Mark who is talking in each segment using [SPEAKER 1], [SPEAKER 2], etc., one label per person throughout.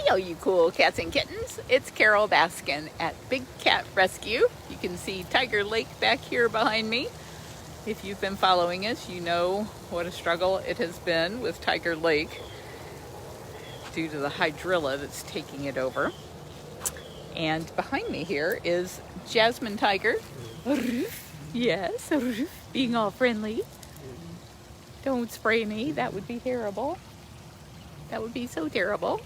[SPEAKER 1] Hello, you cool cats and kittens. It's Carole Baskin at Big Cat Rescue. You can see Tiger Lake back here behind me. If you've been following us, you know what a struggle it has been with Tiger Lake due to the hydrilla that's taking it over. And behind me here is Jasmine Tiger. Yes, being all friendly. Don't spray me, that would be terrible. That would be so terrible.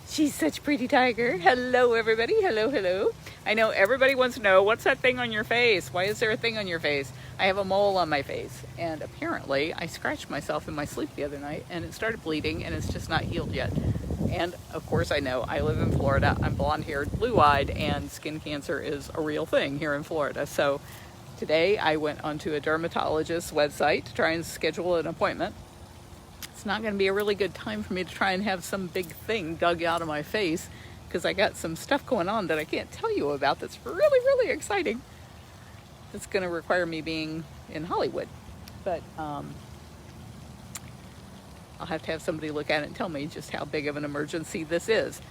[SPEAKER 1] She's such a pretty tiger. Hello, everybody. Hello, hello. I know everybody wants to know, what's that thing on your face? Why is there a thing on your face? I have a mole on my face. And apparently, I scratched myself in my sleep the other night, and it started bleeding, and it's just not healed yet. And, of course, I know. I live in Florida. I'm blonde-haired, blue-eyed, and skin cancer is a real thing here in Florida. So today, I went onto a dermatologist's website to try and schedule an appointment. It's not going to be a really good time for me to try and have some big thing dug out of my face because I got some stuff going on that I can't tell you about that's really, really exciting. It's going to require me being in Hollywood. But I'll have to have somebody look at it and tell me just how big of an emergency this is.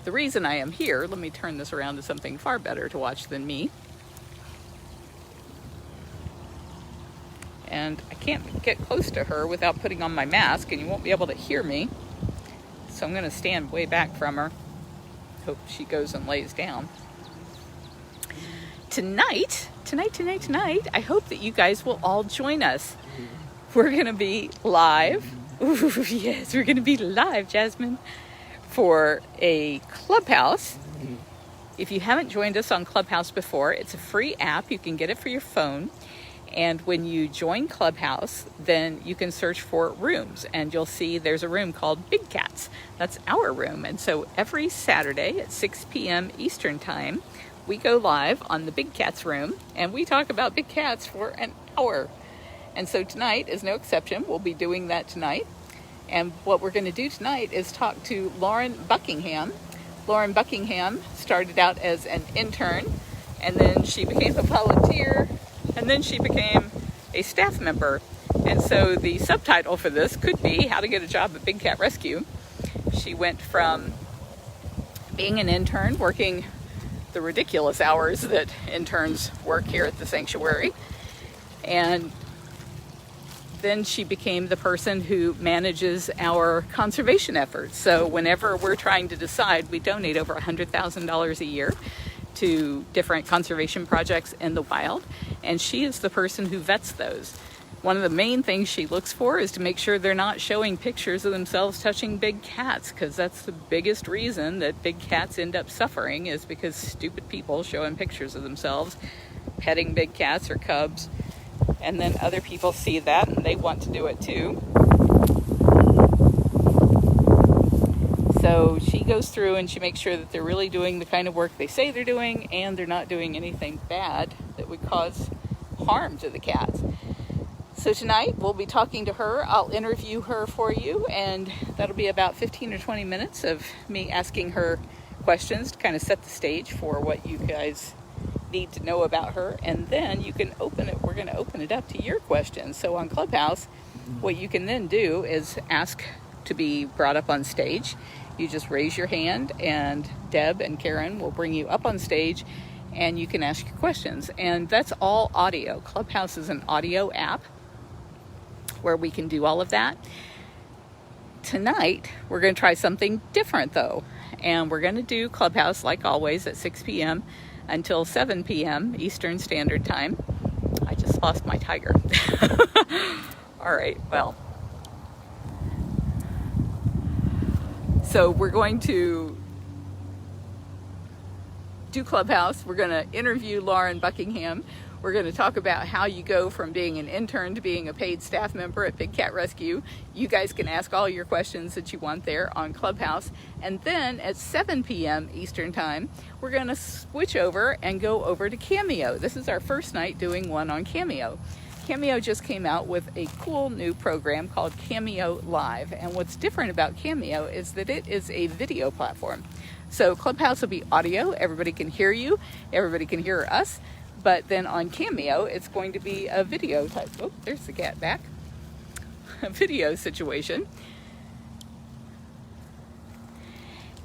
[SPEAKER 1] The reason I am here, let me turn this around to something far better to watch than me. And I can't get close to her without putting on my mask, and you won't be able to hear me. So I'm going to stand way back from her. Hope she goes and lays down. Tonight, I hope that you guys will all join us. We're going to be live. Ooh, yes, we're going to be live, Jasmine, for a Clubhouse. If you haven't joined us on Clubhouse before, it's a free app. You can get it for your phone. And when you join Clubhouse, then you can search for rooms, and you'll see there's a room called Big Cats. That's our room. And so every Saturday at 6 p.m. Eastern Time, we go live on the Big Cats room, and we talk about big cats for an hour. And so tonight is no exception. We'll be doing that tonight. And what we're going to do tonight is talk to Lauren Buckingham. Lauren Buckingham started out as an intern, and then she became a volunteer, and then she became a staff member. And so the subtitle for this could be How to Get a Job at Big Cat Rescue. She went from being an intern, working the ridiculous hours that interns work here at the sanctuary, and then she became the person who manages our conservation efforts. So whenever we're trying to decide, we donate over $100,000 a year to different conservation projects in the wild, and she is the person who vets those. One of the main things she looks for is to make sure they're not showing pictures of themselves touching big cats, because that's the biggest reason that big cats end up suffering, is because stupid people showing pictures of themselves petting big cats or cubs, and then other people see that and they want to do it too. So she goes through and she makes sure that they're really doing the kind of work they say they're doing, and they're not doing anything bad that would cause harm to the cats. So tonight we'll be talking to her. I'll interview her for you, and that'll be about 15 or 20 minutes of me asking her questions to kind of set the stage for what you guys need to know about her. And then you can open it. We're going to open it up to your questions. So on Clubhouse, what you can then do is ask to be brought up on stage. You just raise your hand, and Deb and Karen will bring you up on stage, and you can ask your questions. And that's all audio. Clubhouse is an audio app where we can do all of that. Tonight, we're going to try something different, though. And we're going to do Clubhouse, like always, at 6 p.m. until 7 p.m. Eastern Standard Time. I just lost my tiger. All right, well. So we're going to do Clubhouse. We're going to interview Lauren Buckingham. We're going to talk about how you go from being an intern to being a paid staff member at Big Cat Rescue. You guys can ask all your questions that you want there on Clubhouse. And then at 7 p.m. Eastern Time, we're going to switch over and go over to Cameo. This is our first night doing one on Cameo. Cameo just came out with a cool new program called Cameo Live. And what's different about Cameo is that it is a video platform. So Clubhouse will be audio. Everybody can hear you. Everybody can hear us. But then on Cameo, it's going to be a video type. Oh, there's the cat back. video situation.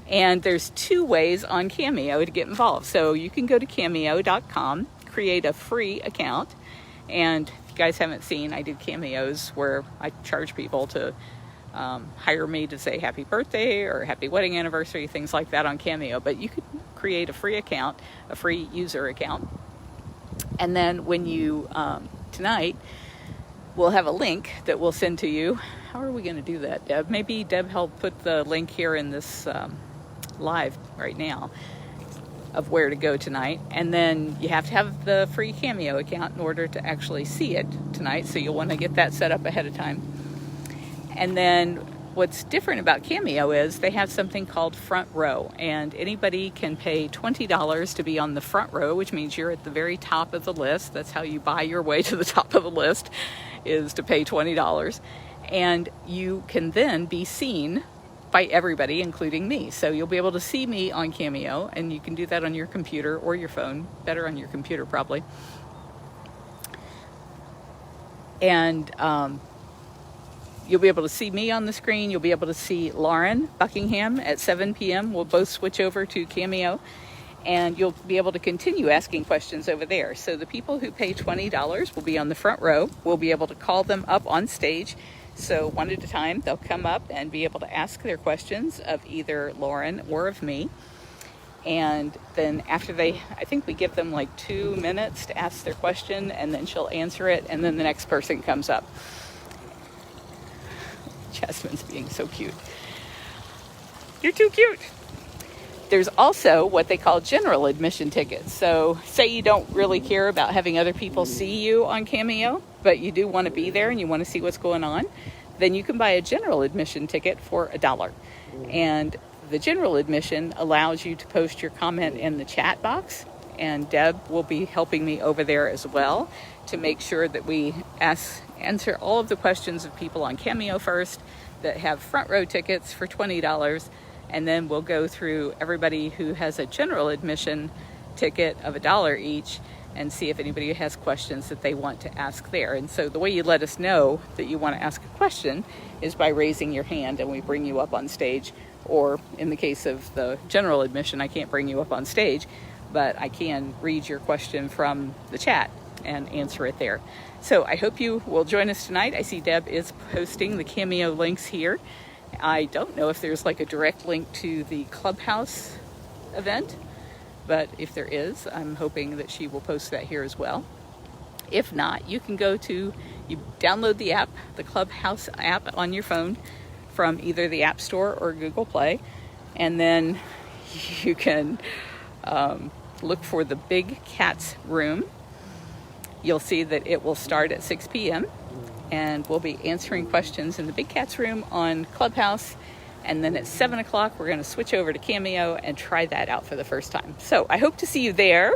[SPEAKER 1] And there's 2 ways on Cameo to get involved. So you can go to cameo.com, create a free account. And if you guys haven't seen, I did cameos where I charge people to hire me to say happy birthday or happy wedding anniversary, things like that on Cameo. But you could create a free account, a free user account. And then when you, tonight, we'll have a link that we'll send to you. How are we going to do that, Deb? Maybe Deb helped put the link here in this live right now of where to go tonight. And then you have to have the free Cameo account in order to actually see it tonight. So you'll want to get that set up ahead of time. And then what's different about Cameo is they have something called front row, and anybody can pay $20 to be on the front row, which means you're at the very top of the list. That's how you buy your way to the top of the list, is to pay $20. And you can then be seen by everybody, including me. So you'll be able to see me on Cameo, and you can do that on your computer or your phone. Better on your computer, probably. And you'll be able to see me on the screen. You'll be able to see Lauren Buckingham at 7 p.m. We'll both switch over to Cameo, and you'll be able to continue asking questions over there. So the people who pay $20 will be on the front row. We'll be able to call them up on stage. So one at a time, they'll come up and be able to ask their questions of either Lauren or of me. And then after I think we give them like 2 minutes to ask their question, and then she'll answer it, and then the next person comes up. Jasmine's being so cute. You're too cute. There's also what they call general admission tickets. So say you don't really care about having other people see you on Cameo, but you do want to be there and you want to see what's going on, then you can buy a general admission ticket for $1. And the general admission allows you to post your comment in the chat box, and Deb will be helping me over there as well to make sure that we answer all of the questions of people on Cameo first that have front row tickets for $20, and then we'll go through everybody who has a general admission ticket of $1 each and see if anybody has questions that they want to ask there. And so the way you let us know that you want to ask a question is by raising your hand, and we bring you up on stage. Or in the case of the general admission, I can't bring you up on stage, but I can read your question from the chat and answer it there. So I hope you will join us tonight. I see Deb is posting the Cameo links here. I don't know if there's like a direct link to the Clubhouse event, but if there is, I'm hoping that she will post that here as well. If not, you can you download the app, the Clubhouse app on your phone from either the App Store or Google Play, and then you can look for the Big Cats Room. You'll see that it will start at 6 p.m. and we'll be answering questions in the Big Cats Room on Clubhouse. And then at 7 o'clock, we're going to switch over to Cameo and try that out for the first time. So I hope to see you there.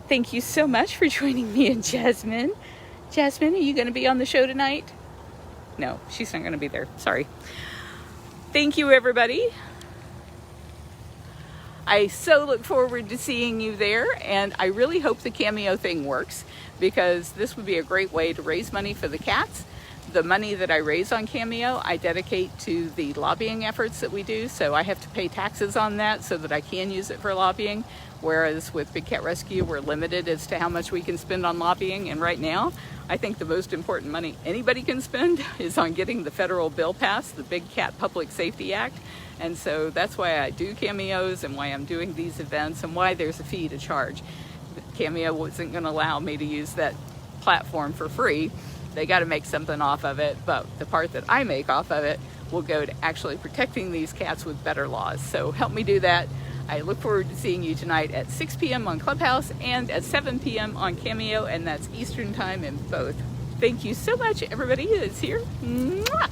[SPEAKER 1] Thank you so much for joining me and Jasmine. Jasmine, are you going to be on the show tonight? No, she's not going to be there. Sorry. Thank you, everybody. I so look forward to seeing you there, and I really hope the Cameo thing works, because this would be a great way to raise money for the cats. The money that I raise on Cameo, I dedicate to the lobbying efforts that we do, so I have to pay taxes on that so that I can use it for lobbying, whereas with Big Cat Rescue, we're limited as to how much we can spend on lobbying. And right now, I think the most important money anybody can spend is on getting the federal bill passed, the Big Cat Public Safety Act. And so that's why I do Cameos and why I'm doing these events and why there's a fee to charge. Cameo wasn't going to allow me to use that platform for free. They got to make something off of it, but the part that I make off of it will go to actually protecting these cats with better laws. So help me do that. I look forward to seeing you tonight at 6 p.m. on Clubhouse and at 7 p.m. on Cameo, and that's Eastern time in both. Thank you so much, everybody that's here. Mwah!